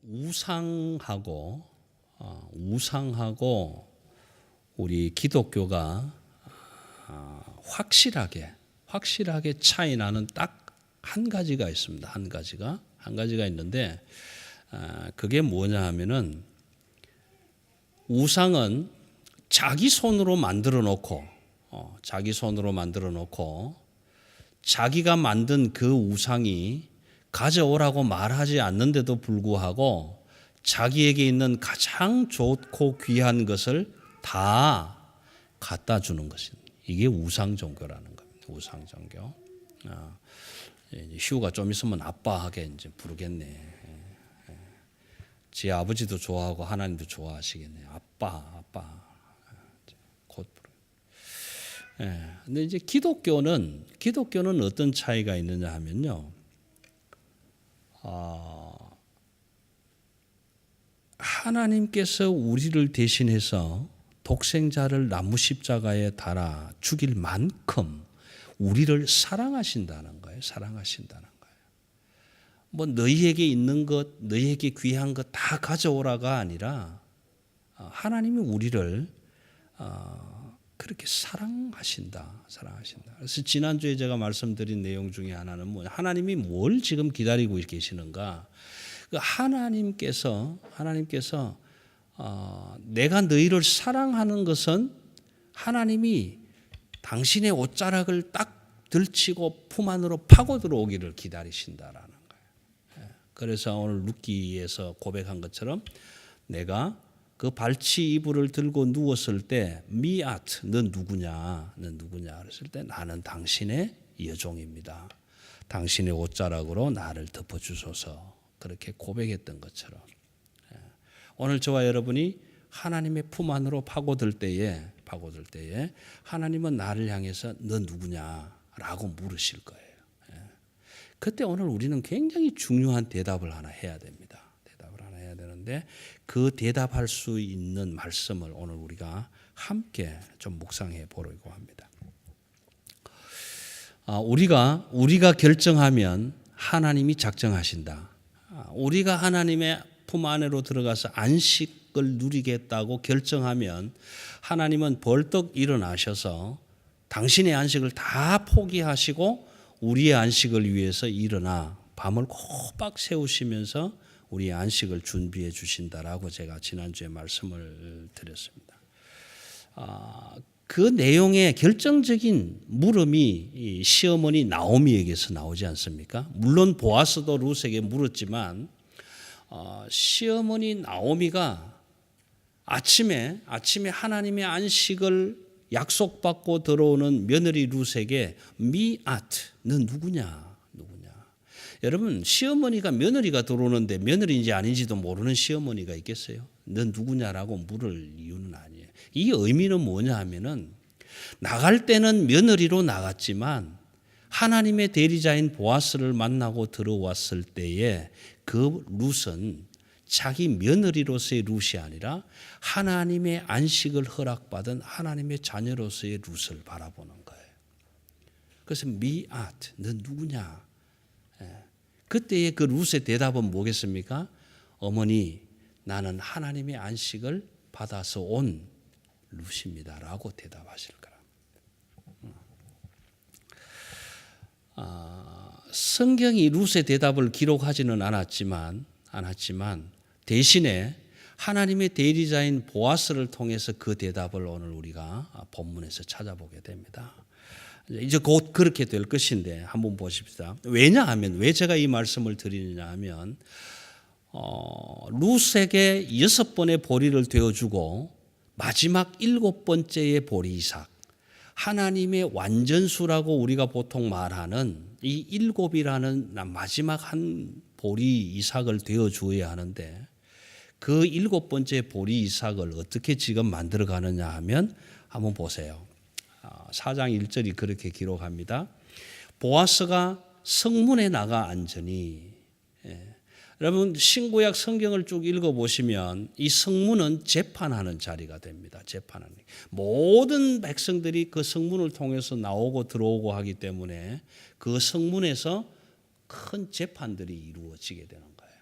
우상하고 우리 기독교가 확실하게 차이 나는 딱 한 가지가 있습니다. 한 가지가 있는데 그게 뭐냐 하면은 우상은 자기 손으로 만들어 놓고 자기가 만든 그 우상이 가져오라고 말하지 않는데도 불구하고 자기에게 있는 가장 좋고 귀한 것을 다 갖다 주는 것입니다. 이게 우상 종교라는 겁니다. 우상 종교. 휴가 좀 있으면 아빠하게 이제 부르겠네. 지 아버지도 좋아하고 하나님도 좋아하시겠네. 아빠. 곧 부르. 근데 이제 기독교는 어떤 차이가 있느냐 하면요. 하나님께서 우리를 대신해서 독생자를 나무 십자가에 달아 죽일 만큼 우리를 사랑하신다는 거예요. 뭐 너희에게 있는 것, 너희에게 귀한 것 다 가져오라가 아니라 하나님이 우리를 그렇게 사랑하신다. 그래서 지난주에 제가 말씀드린 내용 중에 하나는 뭐냐? 하나님이 뭘 지금 기다리고 계시는가? 하나님께서 내가 너희를 사랑하는 것은 하나님이 당신의 옷자락을 딱 들치고 품 안으로 파고 들어오기를 기다리신다라는 거예요. 그래서 오늘 룻기에서 고백한 것처럼 내가 그 발치 이불을 들고 누웠을 때 미앗 너 누구냐 그랬을 때 나는 당신의 여종입니다. 당신의 옷자락으로 나를 덮어주소서 그렇게 고백했던 것처럼 오늘 저와 여러분이 하나님의 품 안으로 파고들 때에 하나님은 나를 향해서 너 누구냐라고 물으실 거예요. 그때 오늘 우리는 굉장히 중요한 대답을 하나 해야 됩니다. 되는데 그 대답할 수 있는 말씀을 오늘 우리가 함께 좀 묵상해 보려고 합니다. 우리가 결정하면 하나님이 작정하신다. 우리가 하나님의 품 안으로 들어가서 안식을 누리겠다고 결정하면 하나님은 벌떡 일어나셔서 당신의 안식을 다 포기하시고 우리의 안식을 위해서 일어나 밤을 꼬박 세우시면서 우리의 안식을 준비해 주신다라고 제가 지난주에 말씀을 드렸습니다. 그 내용의 결정적인 물음이 이 시어머니 나오미에게서 나오지 않습니까? 물론 보아스도 룻에게 물었지만 시어머니 나오미가 아침에 하나님의 안식을 약속받고 들어오는 며느리 룻에게 미아트 너 누구냐. 여러분 시어머니가 며느리가 들어오는데 며느리인지 아닌지도 모르는 시어머니가 있겠어요? 너 누구냐라고 물을 이유는 아니에요. 이 의미는 뭐냐 하면은 나갈 때는 며느리로 나갔지만 하나님의 대리자인 보아스를 만나고 들어왔을 때에 그 룻은 자기 며느리로서의 룻이 아니라 하나님의 안식을 허락받은 하나님의 자녀로서의 룻을 바라보는 거예요. 그래서 미아트 너 누구냐? 그때의 그 룻의 대답은 뭐겠습니까? 어머니 나는 하나님의 안식을 받아서 온 룻입니다라고 대답하실 거랍니다. 성경이 룻의 대답을 기록하지는 않았지만 대신에 하나님의 대리자인 보아스를 통해서 그 대답을 오늘 우리가 본문에서 찾아보게 됩니다. 이제 곧 그렇게 될 것인데 한번 보십시다. 왜냐하면 왜 제가 이 말씀을 드리느냐 하면 룻에게 6번의 보리를 되어주고 마지막 7번째의 보리 이삭 하나님의 완전수라고 우리가 보통 말하는 이 7이라는 마지막 한 보리 이삭을 되어주어야 하는데 그 7번째 보리 이삭을 어떻게 지금 만들어 가느냐 하면 한번 보세요. 4장 1절이 그렇게 기록합니다. 보아스가 성문에 나가 앉으니 여러분 신구약 성경을 쭉 읽어보시면 이 성문은 재판하는 자리가 됩니다. 재판하는 모든 백성들이 그 성문을 통해서 나오고 들어오고 하기 때문에 그 성문에서 큰 재판들이 이루어지게 되는 거예요.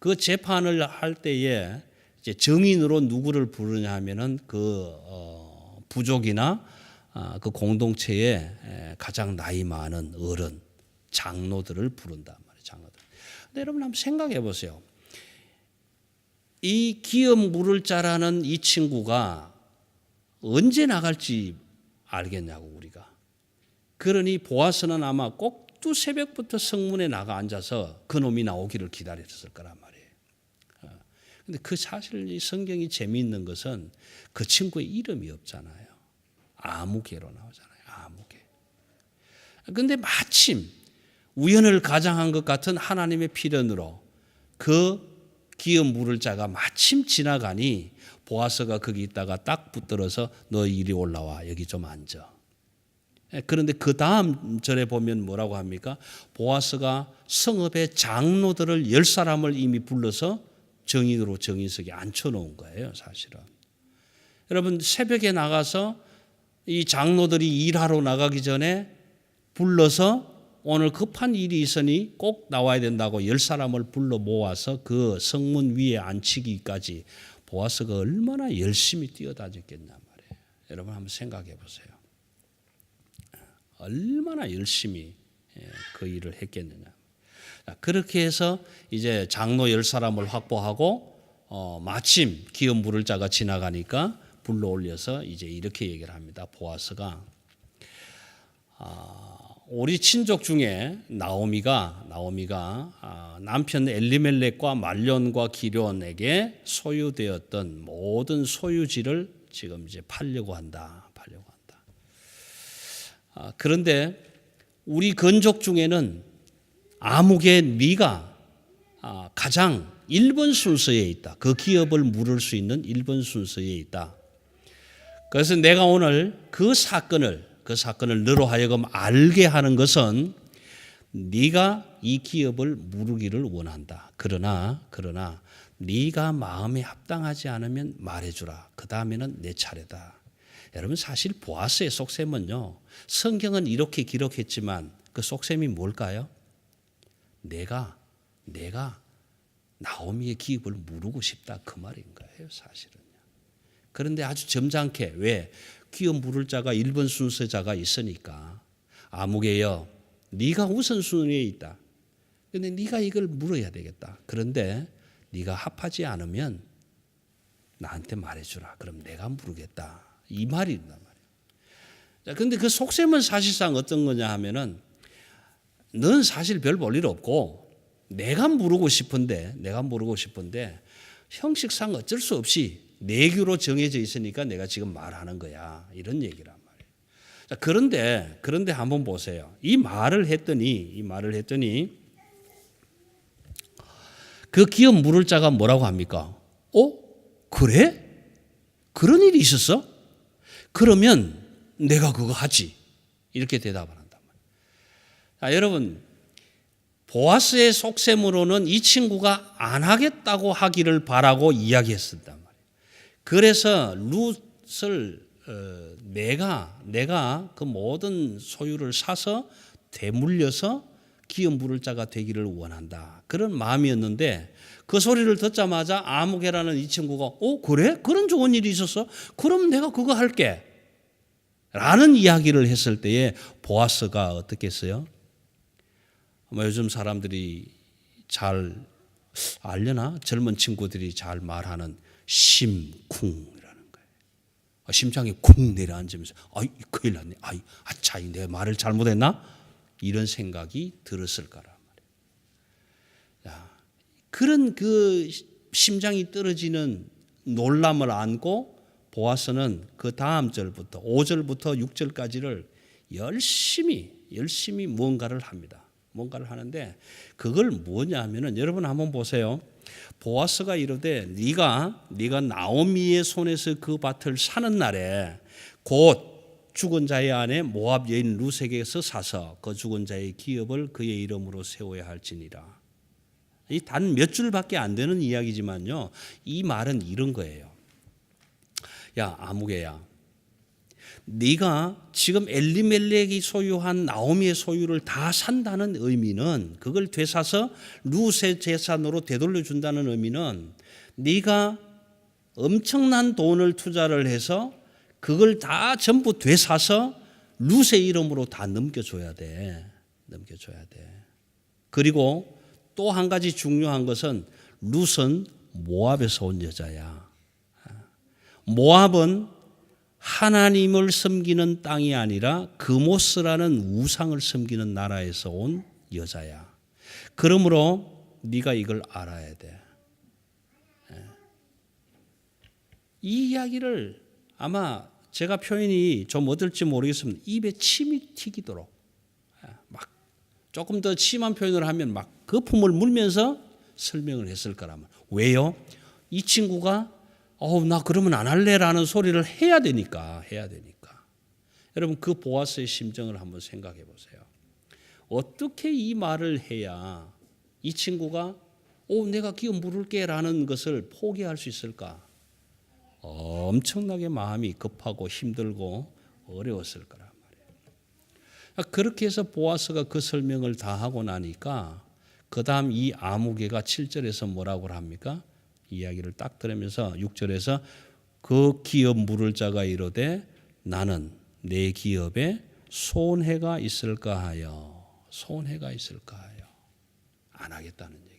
그 재판을 할 때에 이제 증인으로 누구를 부르냐 하면은 그 부족이나 그 공동체에 가장 나이 많은 어른, 장로들을 부른단 말이에요. 장로들. 근데 여러분 한번 생각해 보세요. 이 기업 물을 자라는 이 친구가 언제 나갈지 알겠냐고 우리가. 그러니 보아스는 아마 꼭두 새벽부터 성문에 나가 앉아서 그 놈이 나오기를 기다렸을 거란 말이에요. 근데 그 사실 이 성경이 재미있는 것은 그 친구의 이름이 없잖아요. 아무개로 나오잖아요. 아무개. 근데 마침 우연을 가장한 것 같은 하나님의 필연으로 그 기업 물을 자가 마침 지나가니 보아스가 거기 있다가 딱 붙들어서 너 이리 올라와 여기 좀 앉아. 그런데 그 다음 절에 보면 뭐라고 합니까? 보아스가 성읍의 장로들을 10사람을 이미 불러서 정인으로 정인석에 앉혀놓은 거예요. 사실은. 여러분 새벽에 나가서 이 장로들이 일하러 나가기 전에 불러서 오늘 급한 일이 있으니 꼭 나와야 된다고 10사람을 불러 모아서 그 성문 위에 앉히기까지 보아스가 얼마나 열심히 뛰어다녔겠냐 말이에요. 여러분 한번 생각해 보세요. 얼마나 열심히 그 일을 했겠느냐. 그렇게 해서 이제 장로 10사람을 확보하고 마침 기업 물을 자가 지나가니까 불러 올려서 이제 이렇게 얘기를 합니다. 보아스가 우리 친족 중에 나오미가 남편 엘리멜렉과 말론과 기련에게 소유되었던 모든 소유지를 지금 이제 팔려고 한다. 그런데 우리 건족 중에는 아무개 네가 가장 1번 순서에 있다. 그 기업을 물을 수 있는 1번 순서에 있다. 그래서 내가 오늘 그 사건을 너로 하여금 알게 하는 것은 네가 이 기업을 물으기를 원한다. 그러나 네가 마음에 합당하지 않으면 말해주라. 그 다음에는 내 차례다. 여러분 사실 보아스의 속셈은요. 성경은 이렇게 기록했지만 그 속셈이 뭘까요? 내가 나오미의 기업을 물고 싶다 그 말인 거예요. 사실은요. 그런데 아주 점잖게 왜? 기업 물을 자가 1번 순서자가 있으니까 아무개여 네가 우선순위에 있다. 그런데 네가 이걸 물어야 되겠다. 그런데 네가 합하지 않으면 나한테 말해주라. 그럼 내가 물으겠다. 이 말이란 말이에요. 그런데 그 속셈은 사실상 어떤 거냐 하면은 넌 사실 별 볼 일 없고 내가 물고 싶은데 형식상 어쩔 수 없이 내규로 정해져 있으니까 내가 지금 말하는 거야. 이런 얘기란 말이에요. 자, 그런데 한번 보세요. 이 말을 했더니 그 기업 물을 자가 뭐라고 합니까? 그래? 그런 일이 있었어? 그러면 내가 그거 하지. 이렇게 대답을 한단 말이에요. 자, 여러분 보아스의 속셈으로는 이 친구가 안 하겠다고 하기를 바라고 이야기했었단 말이에요. 그래서 룻을 내가 그 모든 소유를 사서 되물려서 기업 물을 자가 되기를 원한다. 그런 마음이었는데 그 소리를 듣자마자 아무개라는 이 친구가 그래? 그런 좋은 일이 있었어? 그럼 내가 그거 할게. 라는 이야기를 했을 때에 보아스가 어떻게 했어요? 요즘 사람들이 잘 알려나? 젊은 친구들이 잘 말하는 심쿵이라는 거예요. 심장이 쿵 내려앉으면서 큰일 났네. 아차, 내 말을 잘못했나? 이런 생각이 들었을 거란 말이에요. 그런 그 심장이 떨어지는 놀람을 안고 보아스는 그 다음 절부터 5절부터 6절까지를 열심히 뭔가를 합니다. 뭔가를 하는데 그걸 뭐냐 하면은 여러분 한번 보세요. 보아스가 이르되 네가 나오미의 손에서 그 밭을 사는 날에 곧 죽은 자의 아내 모압 여인 룻에게서 사서 그 죽은 자의 기업을 그의 이름으로 세워야 할지니라. 이 단 몇 줄밖에 안 되는 이야기지만요. 이 말은 이런 거예요. 야 아무개야, 네가 지금 엘리멜렉이 소유한 나오미의 소유를 다 산다는 의미는, 그걸 되사서 룻의 재산으로 되돌려 준다는 의미는 네가 엄청난 돈을 투자를 해서 그걸 다 전부 되사서 룻의 이름으로 다 넘겨줘야 돼. 넘겨줘야 돼. 그리고 또 한 가지 중요한 것은 룻은 모압에서 온 여자야. 모압은 하나님을 섬기는 땅이 아니라 그모스라는 우상을 섬기는 나라에서 온 여자야. 그러므로 네가 이걸 알아야 돼. 이 이야기를 아마 제가 표현이 좀 어떨지 모르겠습니다. 입에 침이 튀기도록 막 조금 더 심한 표현을 하면 막 거품을 물면서 설명을 했을 거라면. 왜요? 이 친구가 나 그러면 안 할래라는 소리를 해야 되니까. 여러분, 그 보아스의 심정을 한번 생각해 보세요. 어떻게 이 말을 해야 이 친구가 내가 기업 물을게라는 것을 포기할 수 있을까? 엄청나게 마음이 급하고 힘들고 어려웠을 거란 말이에요. 그렇게 해서 보아스가 그 설명을 다 하고 나니까 그 다음 이 아무개가 7절에서 뭐라고 합니까? 이야기를 딱 들으면서 6절에서 그 기업 물을 자가 이르되 나는 내 기업에 손해가 있을까 하여. 손해가 있을까 하여 안 하겠다는 얘기예요.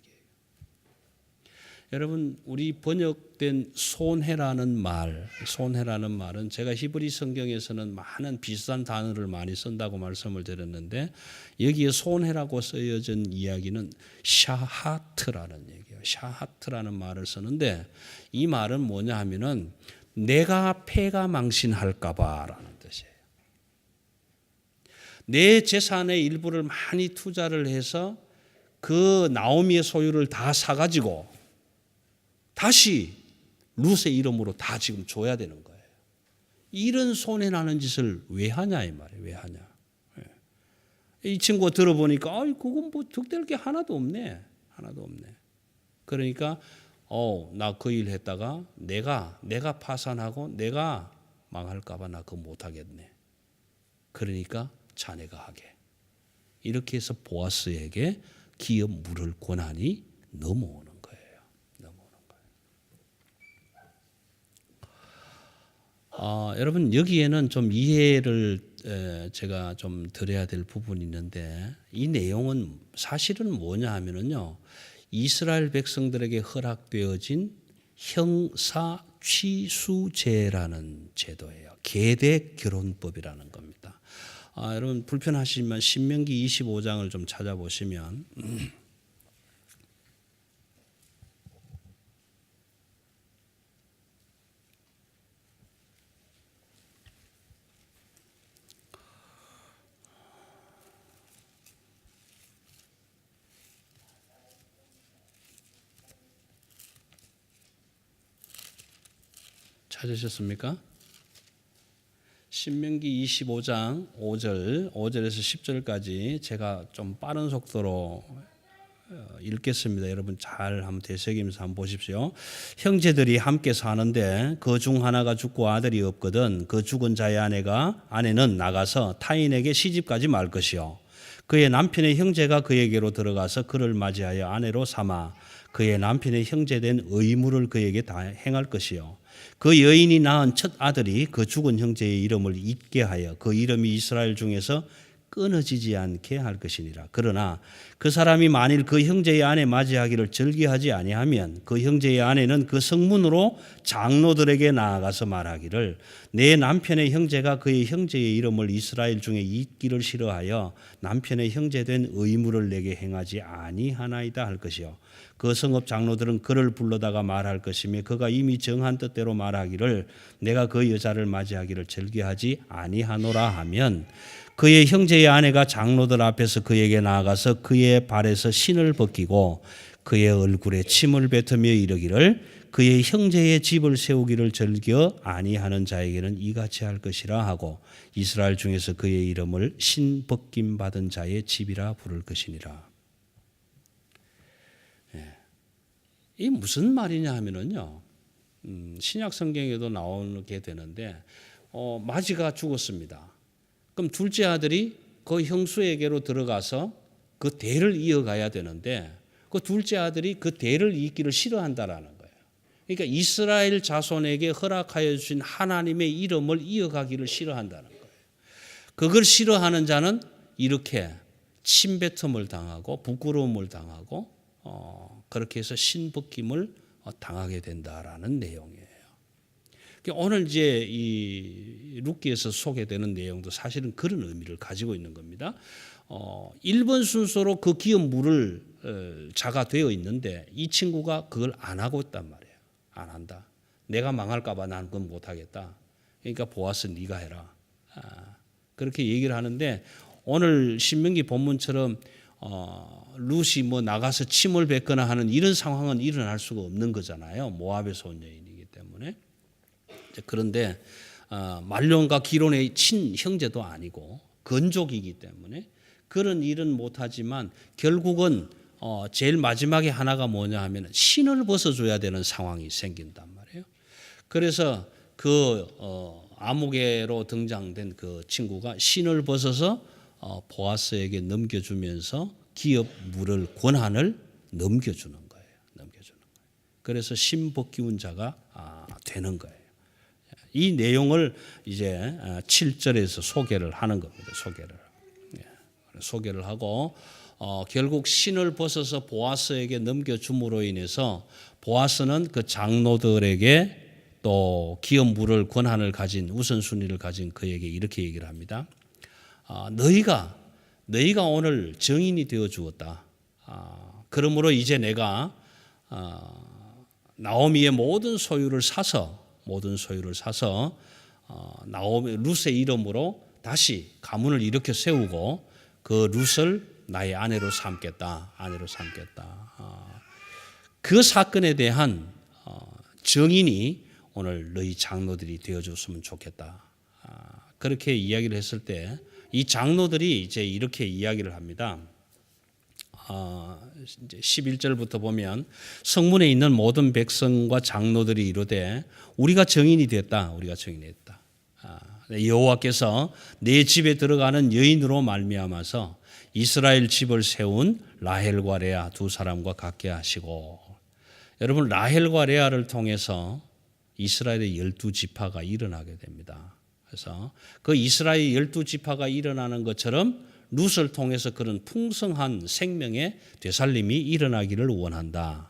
여러분, 우리 번역된 손해라는 말은 제가 히브리 성경에서는 많은 비슷한 단어를 많이 쓴다고 말씀을 드렸는데, 여기에 손해라고 쓰여진 이야기는 샤하트라는 얘기예요. 샤하트라는 말을 쓰는데, 이 말은 뭐냐 하면은 내가 패가 망신할까 봐라는 뜻이에요. 내 재산의 일부를 많이 투자를 해서 그 나오미의 소유를 다 사가지고 다시 룻의 이름으로 다 지금 줘야 되는 거예요. 이런 손해나는 짓을 왜 하냐 이 말이에요. 왜 하냐. 이 친구가 들어보니까 그건 뭐 득될 게 하나도 없네. 그러니까 나 그 일 했다가 내가 파산하고 내가 망할까 봐 나 그거 못 하겠네. 그러니까 자네가 하게. 이렇게 해서 보아스에게 기업 물을 권한이 넘어오는 거예요. 여러분, 여기에는 좀 이해를 제가 좀 드려야 될 부분이 있는데, 이 내용은 사실은 뭐냐 하면은요, 이스라엘 백성들에게 허락되어진 형사 취수제라는 제도예요. 계대 결혼법이라는 겁니다. 여러분, 불편하시지만 신명기 25장을 좀 찾아보시면 찾으셨습니까? 신명기 25장 5절에서 10절까지 제가 좀 빠른 속도로 읽겠습니다. 여러분 잘 한번 되새기면서 한번 보십시오. 형제들이 함께 사는데 그 중 하나가 죽고 아들이 없거든 그 죽은 자의 아내는 나가서 타인에게 시집가지 말 것이요. 그의 남편의 형제가 그에게로 들어가서 그를 맞이하여 아내로 삼아 그의 남편의 형제된 의무를 그에게 다 행할 것이요. 그 여인이 낳은 첫 아들이 그 죽은 형제의 이름을 잊게 하여 그 이름이 이스라엘 중에서 끊어지지 않게 할 것이니라. 그러나 그 사람이 만일 그 형제의 아내 맞이하기를 절기하지 아니하면 그 형제의 아내는 그 성문으로 장로들에게 나아가서 말하기를 내 남편의 형제가 그의 형제의 이름을 이스라엘 중에 잊기를 싫어하여 남편의 형제된 의무를 내게 행하지 아니하나이다 할 것이요. 그 성읍 장로들은 그를 불러다가 말할 것이며 그가 이미 정한 뜻대로 말하기를 내가 그 여자를 맞이하기를 절기하지 아니하노라 하면 그의 형제의 아내가 장로들 앞에서 그에게 나아가서 그의 발에서 신을 벗기고 그의 얼굴에 침을 뱉으며 이르기를 그의 형제의 집을 세우기를 즐겨 아니하는 자에게는 이같이 할 것이라 하고 이스라엘 중에서 그의 이름을 신 벗김 받은 자의 집이라 부를 것이니라. 이 무슨 말이냐 하면은요, 신약 성경에도 나오게 되는데 마지가 죽었습니다. 그럼 둘째 아들이 그 형수에게로 들어가서 그 대를 이어가야 되는데 그 둘째 아들이 그 대를 잇기를 싫어한다라는 거예요. 그러니까 이스라엘 자손에게 허락하여 주신 하나님의 이름을 이어가기를 싫어한다는 거예요. 그걸 싫어하는 자는 이렇게 침뱉음을 당하고 부끄러움을 당하고 그렇게 해서 신벗김을 당하게 된다라는 내용이에요. 오늘 이제 이 룻기에서 소개되는 내용도 사실은 그런 의미를 가지고 있는 겁니다. 1번 순서로 그 기업 물을 자가 되어 있는데 이 친구가 그걸 안 하고 있단 말이에요. 안 한다. 내가 망할까 봐 난 그건 못 하겠다. 그러니까 보아스 네가 해라. 그렇게 얘기를 하는데 오늘 신명기 본문처럼 룻이 뭐 나가서 침을 뱉거나 하는 이런 상황은 일어날 수가 없는 거잖아요. 모압에서 온 여인이기 때문에. 그런데 말론과 기론의 친형제도 아니고 건족이기 때문에 그런 일은 못하지만 결국은 제일 마지막에 하나가 뭐냐 하면 신을 벗어줘야 되는 상황이 생긴단 말이에요. 그래서 그 아무개로 등장된 그 친구가 신을 벗어서 보아스에게 넘겨주면서 기업 물을 권한을 넘겨주는 거예요. 그래서 신벗기운 자가 되는 거예요. 이 내용을 이제 7절에서 소개를 하는 겁니다. 소개를 하고 결국 신을 벗어서 보아스에게 넘겨줌으로 인해서 보아스는 그 장로들에게 또 기업 물을 권한을 가진 우선순위를 가진 그에게 이렇게 얘기를 합니다. 너희가 오늘 증인이 되어 주었다. 그러므로 이제 내가 나오미의 모든 소유를 사서 나오미 룻의 이름으로 다시 가문을 일으켜 세우고 그 룻을 나의 아내로 삼겠다. 그 사건에 대한 증인이 오늘 너희 장로들이 되어줬으면 좋겠다. 그렇게 이야기를 했을 때 이 장로들이 이제 이렇게 이야기를 합니다. 이제 11절부터 보면 성문에 있는 모든 백성과 장로들이 이르되 우리가 증인이 됐다. 여호와께서 내 집에 들어가는 여인으로 말미암아서 이스라엘 집을 세운 라헬과 레아 두 사람과 같게 하시고, 여러분 라헬과 레아를 통해서 이스라엘의 12지파가 일어나게 됩니다. 그래서 그 이스라엘 12지파가 일어나는 것처럼 룻을 통해서 그런 풍성한 생명의 되살림이 일어나기를 원한다.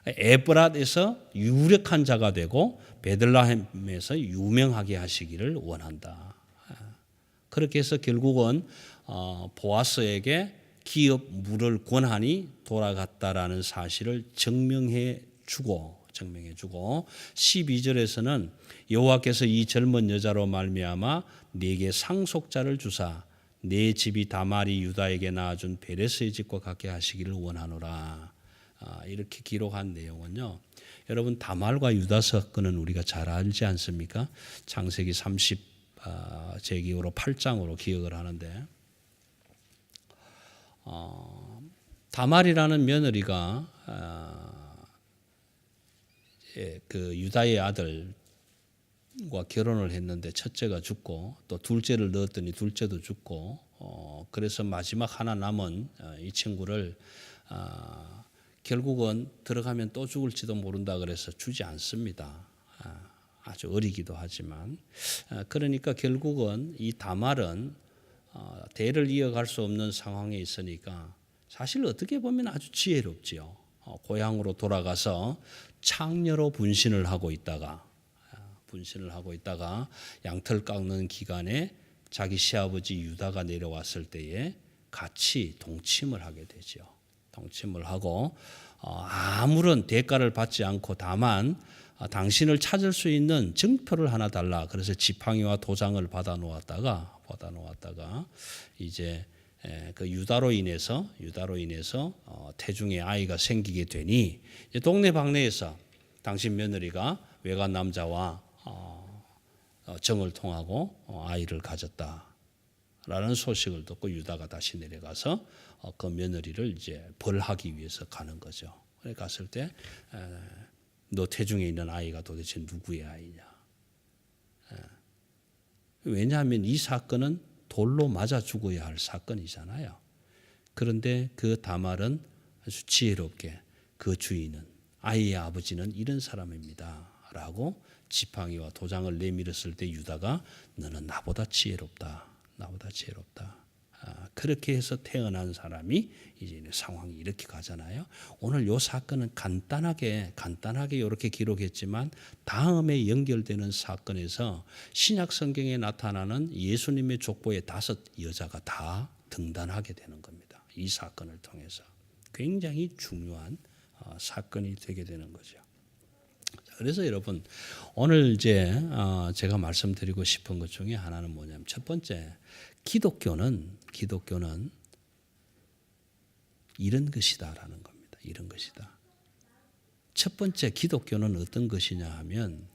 에브랏에서 유력한 자가 되고 베들레헴에서 유명하게 하시기를 원한다. 그렇게 해서 결국은 보아스에게 기업 물을 권한이 돌아갔다라는 사실을 증명해 주고 12절에서는 여호와께서 이 젊은 여자로 말미암아 네게 상속자를 주사 네 집이 다말이 유다에게 낳아준 베레스의 집과 같게 하시기를 원하노라. 이렇게 기록한 내용은요. 여러분 다말과 유다 사건은 우리가 잘 알지 않습니까? 창세기 30제기로 8장으로 기억을 하는데 다말이라는 며느리가 그 유다의 아들과 결혼을 했는데 첫째가 죽고 또 둘째를 넣었더니 둘째도 죽고 그래서 마지막 하나 남은 이 친구를 결국은 들어가면 또 죽을지도 모른다 그래서 주지 않습니다. 아주 어리기도 하지만 그러니까 결국은 이 다말은 대를 이어갈 수 없는 상황에 있으니까 사실 어떻게 보면 아주 지혜롭지요. 고향으로 돌아가서 창녀로 분신을 하고 있다가 양털 깎는 기간에 자기 시아버지 유다가 내려왔을 때에 같이 동침을 하게 되죠. 동침을 하고 아무런 대가를 받지 않고 다만 당신을 찾을 수 있는 증표를 하나 달라. 그래서 지팡이와 도장을 받아 놓았다가 이제 그 유다로 인해서 태중에 아이가 생기게 되니 동네 방네에서 당신 며느리가 외간 남자와 정을 통하고 아이를 가졌다라는 소식을 듣고 유다가 다시 내려가서 그 며느리를 이제 벌하기 위해서 가는 거죠. 그래 갔을 때 너 태중에 있는 아이가 도대체 누구의 아이냐? 왜냐하면 이 사건은 돌로 맞아 죽어야 할 사건이잖아요. 그런데 그 다말은 아주 지혜롭게 그 주인은, 아이의 아버지는 이런 사람입니다 라고 지팡이와 도장을 내밀었을 때 유다가 너는 나보다 지혜롭다. 나보다 지혜롭다. 그렇게 해서 태어난 사람이 이제 상황이 이렇게 가잖아요. 오늘 이 사건은 간단하게 이렇게 기록했지만 다음에 연결되는 사건에서 신약 성경에 나타나는 예수님의 족보의 5 여자가 다 등단하게 되는 겁니다. 이 사건을 통해서 굉장히 중요한 사건이 되게 되는 거죠. 그래서 여러분 오늘 이제 제가 말씀드리고 싶은 것 중에 하나는 뭐냐면, 첫 번째, 기독교는 이런 것이다라는 겁니다. 이런 것이다. 첫 번째, 기독교는 어떤 것이냐 하면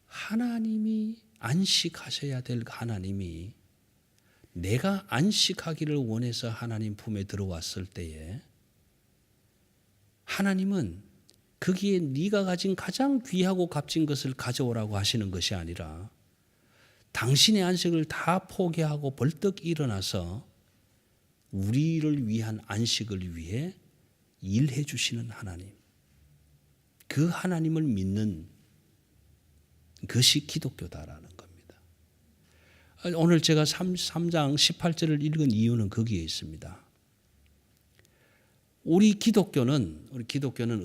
하나님이 안식하셔야 될 하나님이 내가 안식하기를 원해서 하나님 품에 들어왔을 때에 하나님은 거기에 네가 가진 가장 귀하고 값진 것을 가져오라고 하시는 것이 아니라 당신의 안식을 다 포기하고 벌떡 일어나서 우리를 위한 안식을 위해 일해 주시는 하나님, 그 하나님을 믿는 것이 기독교다라는 겁니다. 오늘 제가 3장 18절을 읽은 이유는 거기에 있습니다. 우리 기독교는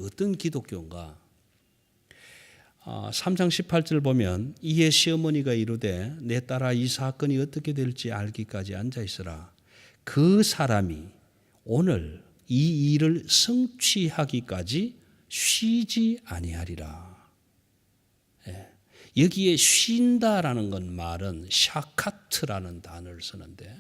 어떤 기독교인가? 3장 18절 보면 이에 시어머니가 이르되 내 딸아 이 사건이 어떻게 될지 알기까지 앉아 있으라. 그 사람이 오늘 이 일을 성취하기까지 쉬지 아니하리라. 여기에 쉰다라는 건 말은 샤카트라는 단어를 쓰는데,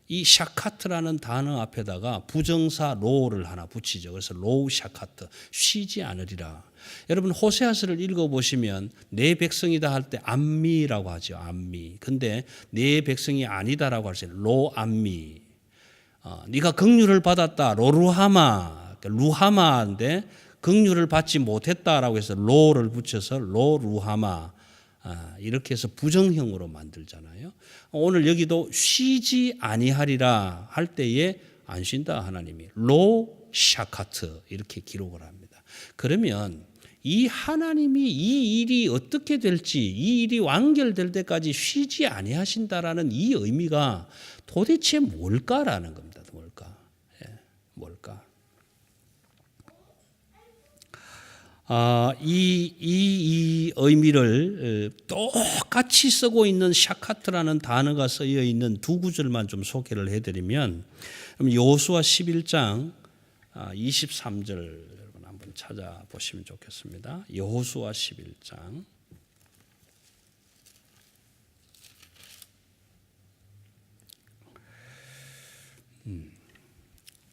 이 샤카트라는 단어 앞에다가 부정사 로를 하나 붙이죠. 그래서 로우 샤카트, 쉬지 않으리라. 여러분 호세아서를 읽어보시면 내 백성이다 할 때 암미라고 하죠. 암미. 근데 내 백성이 아니다라고 할 때 로암미. 네가 긍휼을 받았다. 로루하마. 루하마인데 긍휼을 받지 못했다라고 해서 로를 붙여서 로루하마. 이렇게 해서 부정형으로 만들잖아요. 오늘 여기도 쉬지 아니하리라 할 때에 안 쉰다 하나님이 로 샤카트 이렇게 기록을 합니다. 그러면 이 하나님이 이 일이 어떻게 될지, 이 일이 완결될 때까지 쉬지 아니하신다라는 이 의미가 도대체 뭘까라는 겁니다. 뭘까? 이 의미를 똑같이 쓰고 있는 샤카트라는 단어가 쓰여 있는 2구절만 좀 소개를 해드리면, 여호수아 11장 23절 여러분 한번 찾아보시면 좋겠습니다. 여호수아 11장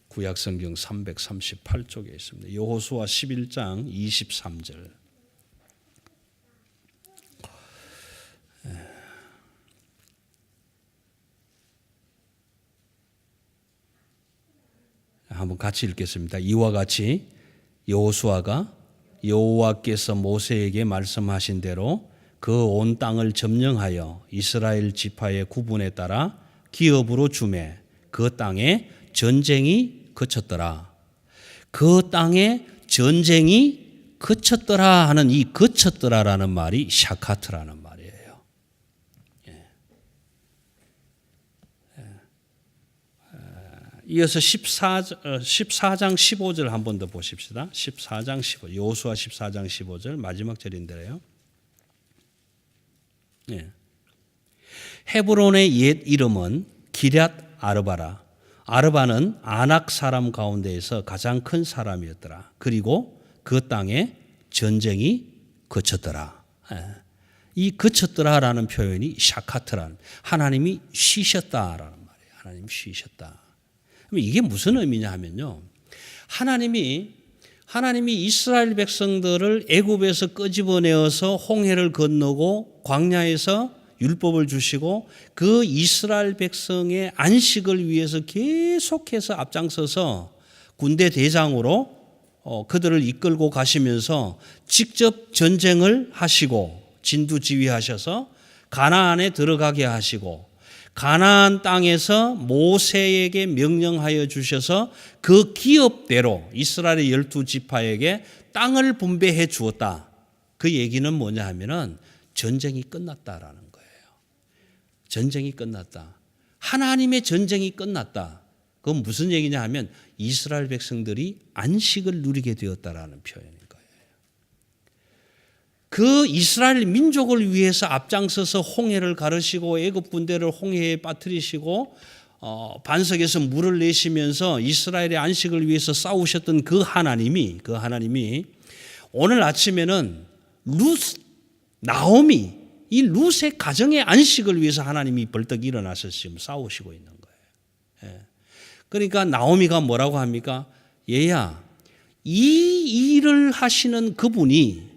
구약성경 338쪽에 있습니다. 여호수아 11장 23절. 한번 같이 읽겠습니다. 이와 같이 여호수아가 여호와께서 모세에게 말씀하신 대로 그 온 땅을 점령하여 이스라엘 지파의 구분에 따라 기업으로 주매 그 땅에 전쟁이 그쳤더라. 그 땅에 전쟁이 그쳤더라 하는 이 그쳤더라라는 말이 샤카트라는 말이에요. 이어서 14장 15절 한 번 더 보십시다. 14장 15, 여호수아 14장 15절 마지막 절인데요. 헤브론의 옛 이름은 기럇 아르바라. 아르바는 아낙 사람 가운데에서 가장 큰 사람이었더라. 그리고 그 땅에 전쟁이 그쳤더라. 이 그쳤더라라는 표현이 샤카트라는, 하나님이 쉬셨다라는 말이에요. 하나님 쉬셨다. 그럼 이게 무슨 의미냐 하면요, 하나님이 이스라엘 백성들을 애굽에서 끄집어내어서 홍해를 건너고 광야에서 율법을 주시고 그 이스라엘 백성의 안식을 위해서 계속해서 앞장서서 군대 대장으로 그들을 이끌고 가시면서 직접 전쟁을 하시고 진두지휘하셔서 가나안에 들어가게 하시고 가나안 땅에서 모세에게 명령하여 주셔서 그 기업대로 이스라엘의 12지파에게 땅을 분배해 주었다. 그 얘기는 뭐냐 하면은 전쟁이 끝났다라는 거예요. 전쟁이 끝났다. 하나님의 전쟁이 끝났다. 그건 무슨 얘기냐 하면 이스라엘 백성들이 안식을 누리게 되었다라는 표현인 거예요. 그 이스라엘 민족을 위해서 앞장서서 홍해를 가르시고 애굽 군대를 홍해에 빠뜨리시고 반석에서 물을 내시면서 이스라엘의 안식을 위해서 싸우셨던 그 하나님이 오늘 아침에는 나오미 이 룻의 가정의 안식을 위해서 하나님이 벌떡 일어나서 지금 싸우시고 있는 거예요. 그러니까 나오미가 뭐라고 합니까? 얘야, 이 일을 하시는 그분이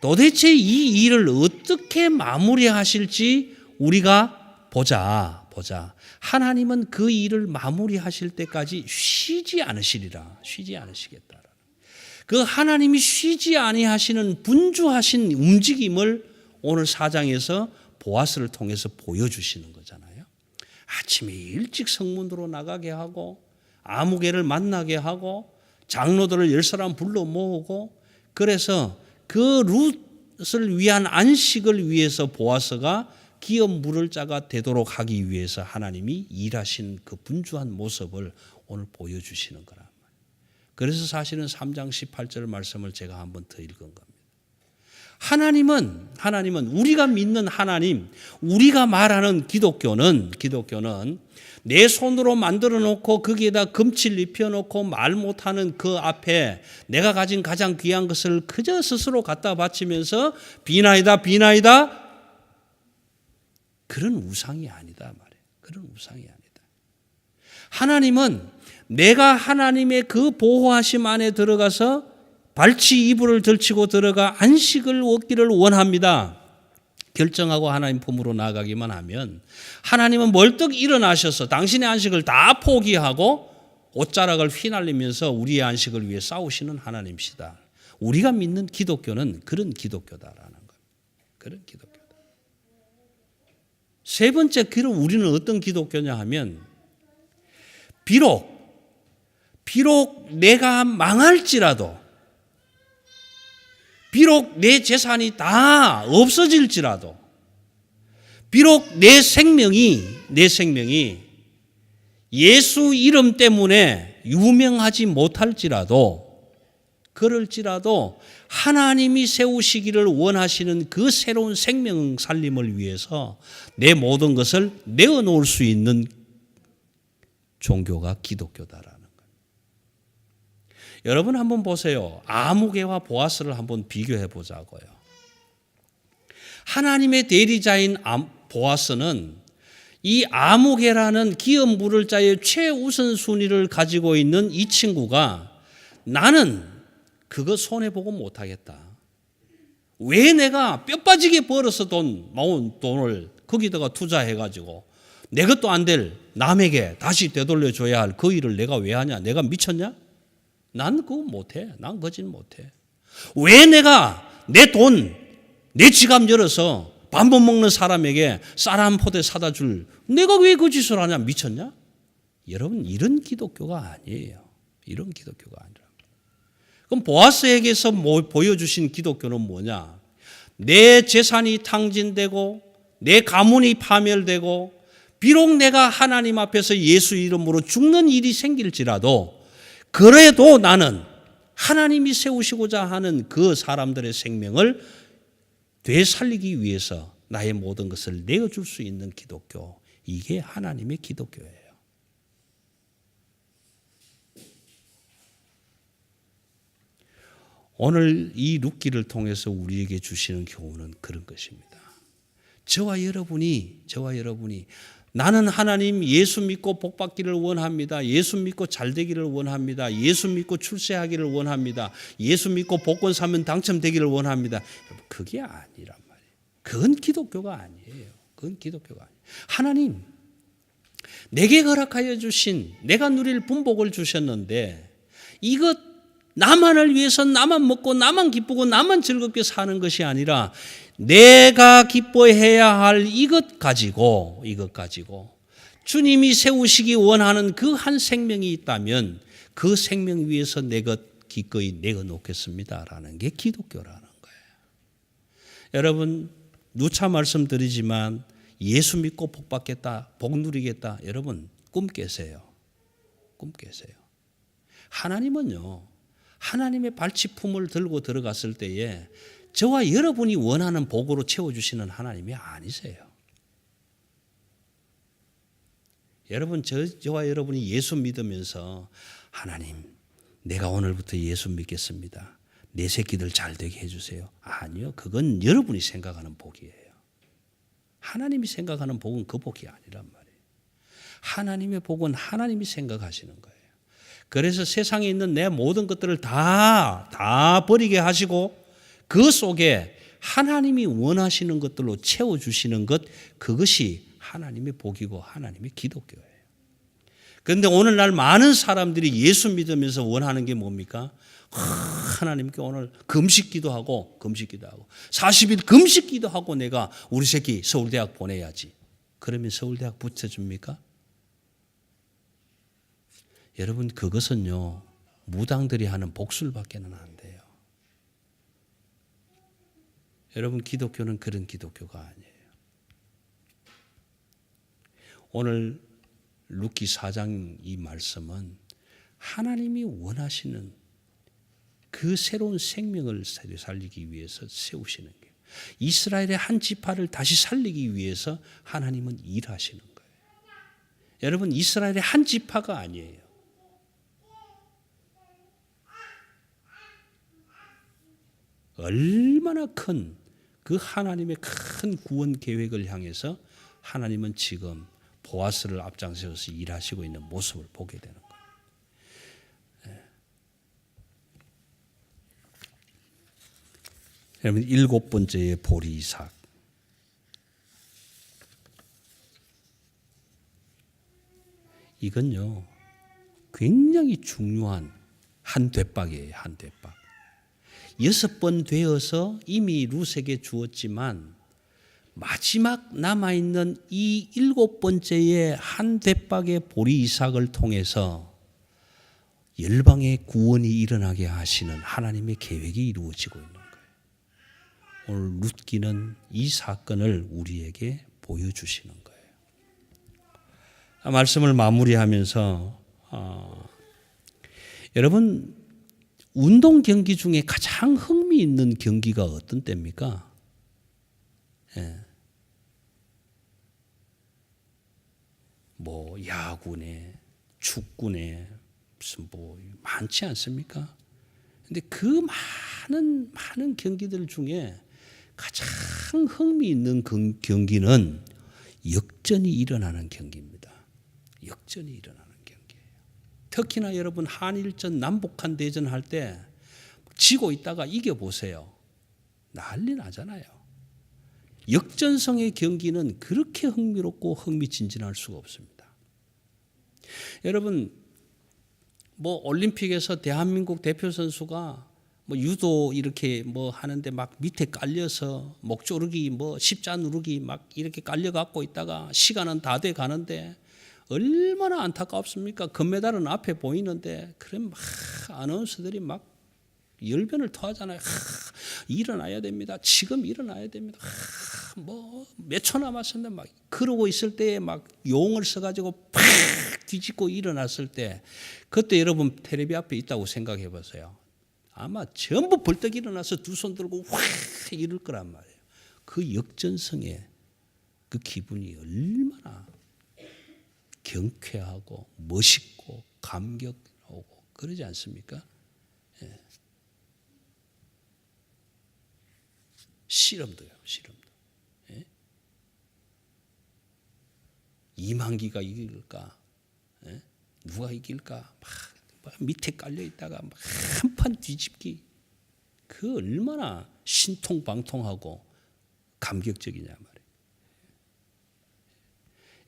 도대체 이 일을 어떻게 마무리하실지 우리가 보자. 하나님은 그 일을 마무리하실 때까지 쉬지 않으시리라. 쉬지 않으시겠다. 그 하나님이 쉬지 아니하시는 분주하신 움직임을 오늘 4장에서 보아스를 통해서 보여주시는 거잖아요. 아침에 일찍 성문으로 나가게 하고 아무개를 만나게 하고 장로들을 10사람 불러 모으고 그래서 그 룻을 위한 안식을 위해서 보아스가 기업 물을 자가 되도록 하기 위해서 하나님이 일하신 그 분주한 모습을 오늘 보여주시는 거란 말이에요. 그래서 사실은 3장 18절 말씀을 제가 한번 더 읽은 겁니다. 하나님은 우리가 믿는 하나님, 우리가 말하는 기독교는 내 손으로 만들어 놓고 거기에다 금칠 입혀 놓고 말 못하는 그 앞에 내가 가진 가장 귀한 것을 그저 스스로 갖다 바치면서 비나이다 그런 우상이 아니다 말이에요. 그런 우상이 아니다. 하나님은 내가 하나님의 그 보호하심 안에 들어가서 발치 이불을 들치고 들어가 안식을 얻기를 원합니다. 결정하고 하나님 품으로 나가기만 하면 하나님은 멀떡 일어나셔서 당신의 안식을 다 포기하고 옷자락을 휘날리면서 우리의 안식을 위해 싸우시는 하나님이시다. 우리가 믿는 기독교는 그런 기독교다라는 거예요. 그런 기독교다. 세 번째, 그럼 우리는 어떤 기독교냐 하면 비록 내가 망할지라도 비록 내 재산이 다 없어질지라도 비록 내 생명이 예수 이름 때문에 유명하지 못할지라도 그럴지라도 하나님이 세우시기를 원하시는 그 새로운 생명 살림을 위해서 내 모든 것을 내어놓을 수 있는 종교가 기독교다라는 거예요. 여러분 한번 보세요. 아무개와 보아스를 한번 비교해 보자고요. 하나님의 대리자인 보아스는 이 아무개라는 기업 물을 자의 최우선순위를 가지고 있는 이 친구가 나는 그거 손해보고 못하겠다. 왜 내가 뼈 빠지게 벌어서 모은 돈을 거기다가 투자해가지고 내 것도 안 될 남에게 다시 되돌려줘야 할 그 일을 내가 왜 하냐? 내가 미쳤냐? 난 그거 못해. 난 거진 못해. 왜 내가 내 돈, 내 지갑 열어서 밥 못 먹는 사람에게 쌀 한 포대 사다 줄 내가 왜 그 짓을 하냐? 미쳤냐? 여러분 이런 기독교가 아니에요. 이런 기독교가 아니라. 그럼 보아스에게서 보여주신 기독교는 뭐냐? 내 재산이 탕진되고 내 가문이 파멸되고 비록 내가 하나님 앞에서 예수 이름으로 죽는 일이 생길지라도 그래도 나는 하나님이 세우시고자 하는 그 사람들의 생명을 되살리기 위해서 나의 모든 것을 내어줄 수 있는 기독교, 이게 하나님의 기독교예요. 오늘 이 룻기를 통해서 우리에게 주시는 교훈은 그런 것입니다. 저와 여러분이 나는 하나님 예수 믿고 복 받기를 원합니다. 예수 믿고 잘 되기를 원합니다. 예수 믿고 출세하기를 원합니다. 예수 믿고 복권 사면 당첨되기를 원합니다. 그게 아니란 말이에요. 그건 기독교가 아니에요. 그건 기독교가 아니에요. 하나님 내게 허락하여 주신 내가 누릴 분복을 주셨는데 이것 나만을 위해서 나만 먹고 나만 기쁘고 나만 즐겁게 사는 것이 아니라 내가 기뻐해야 할 이것 가지고 주님이 세우시기 원하는 그 한 생명이 있다면 그 생명 위에서 내 것 기꺼이 내어놓겠습니다라는 게 기독교라는 거예요. 여러분 누차 말씀드리지만 예수 믿고 복 받겠다, 복 누리겠다. 여러분 꿈 깨세요. 꿈 깨세요. 하나님은요, 하나님의 발치품을 들고 들어갔을 때에 저와 여러분이 원하는 복으로 채워주시는 하나님이 아니세요. 여러분, 저와 여러분이 예수 믿으면서 하나님, 내가 오늘부터 예수 믿겠습니다. 내 새끼들 잘 되게 해주세요. 아니요, 그건 여러분이 생각하는 복이에요. 하나님이 생각하는 복은 그 복이 아니란 말이에요. 하나님의 복은 하나님이 생각하시는 거예요. 그래서 세상에 있는 내 모든 것들을 다 버리게 하시고 그 속에 하나님이 원하시는 것들로 채워주시는 것, 그것이 하나님의 복이고 하나님의 기독교예요. 그런데 오늘날 많은 사람들이 예수 믿으면서 원하는 게 뭡니까? 하나님께 오늘 금식기도 하고 40일 금식기도 하고 내가 우리 새끼 서울대학 보내야지. 그러면 서울대학 붙여줍니까? 여러분 그것은요 무당들이 하는 복술밖에는 안 돼요. 여러분 기독교는 그런 기독교가 아니에요. 오늘 루키 4장 이 말씀은 하나님이 원하시는 그 새로운 생명을 살리기 위해서 세우시는 거예요. 이스라엘의 한 지파를 다시 살리기 위해서 하나님은 일하시는 거예요. 여러분 이스라엘의 한 지파가 아니에요. 얼마나 큰 그 하나님의 큰 구원 계획을 향해서 하나님은 지금 보아스를 앞장세워서 일하시고 있는 모습을 보게 되는 거예요. 여러분 7번째의 보리 이삭. 이건요 굉장히 중요한 한 대박이에요. 한 대박. 6번 되어서 이미 룻에게 주었지만 마지막 남아있는 이 7번째의 한 대박의 보리 이삭을 통해서 열방의 구원이 일어나게 하시는 하나님의 계획이 이루어지고 있는 거예요. 오늘 룻기는 이 사건을 우리에게 보여주시는 거예요. 말씀을 마무리하면서 여러분 운동 경기 중에 가장 흥미있는 경기가 어떤 때입니까? 뭐 야구네, 축구네, 무슨 뭐 많지 않습니까? 근데 그 많은 경기들 중에 가장 흥미있는 경기는 역전이 일어나는 경기입니다. 역전이 일어나는 경기예요. 특히나 여러분 한일전 남북한 대전 할 때 지고 있다가 이겨보세요. 난리 나잖아요. 역전성의 경기는 그렇게 흥미롭고 흥미진진할 수가 없습니다. 여러분 뭐 올림픽에서 대한민국 대표 선수가 뭐 유도 이렇게 뭐 하는데 막 밑에 깔려서 목조르기 뭐 십자 누르기 막 이렇게 깔려 갖고 있다가 시간은 다 돼 가는데 얼마나 안타깝습니까? 금메달은 앞에 보이는데 그럼 막 아나운서들이 막 열변을 토하잖아요. 일어나야 됩니다. 지금 일어나야 됩니다. 뭐 몇 초 남았었는데 막 그러고 있을 때에 막 용을 써가지고 팍 뒤집고 일어났을 때 그때 여러분 텔레비 앞에 있다고 생각해 보세요. 아마 전부 벌떡 일어나서 두 손 들고 확 이럴 거란 말이에요. 그 역전성의 그 기분이 얼마나 경쾌하고 멋있고 감격하고 그러지 않습니까? 예. 실험도요. 실험도. 예? 이만기가 이길까? 예? 누가 이길까? 막 밑에 깔려 있다가 막 한판 뒤집기. 그 얼마나 신통방통하고 감격적이냐 말이에요.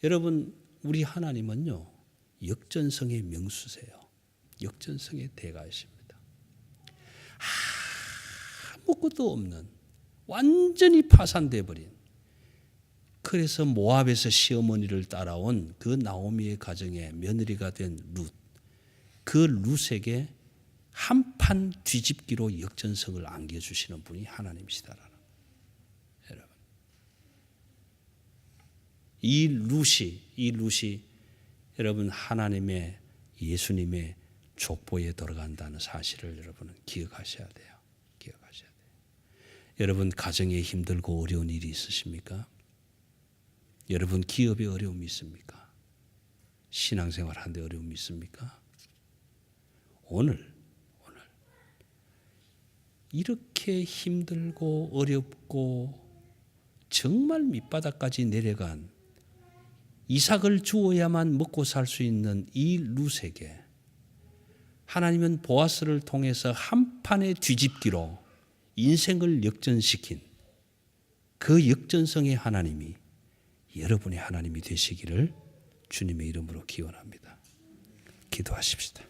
여러분 우리 하나님은요 역전성의 명수세요. 역전성의 대가이십니다. 아무것도 없는 완전히 파산돼 버린. 그래서 모압에서 시어머니를 따라온 그 나오미의 가정의 며느리가 된 룻. 그 룻에게 한판 뒤집기로 역전성을 안겨주시는 분이 하나님이시다라는 거예요. 여러분, 이 룻이 여러분 하나님의 예수님의 족보에 들어간다는 사실을 여러분은 기억하셔야 돼요. 기억하셔야 돼요. 여러분 가정에 힘들고 어려운 일이 있으십니까? 여러분 기업에 어려움이 있습니까? 신앙생활 하는데 어려움이 있습니까? 오늘 이렇게 힘들고 어렵고 정말 밑바닥까지 내려간 이삭을 주어야만 먹고 살 수 있는 이 룻에게 하나님은 보아스를 통해서 한 판의 뒤집기로 인생을 역전시킨 그 역전성의 하나님이 여러분의 하나님이 되시기를 주님의 이름으로 기원합니다. 기도하십시다.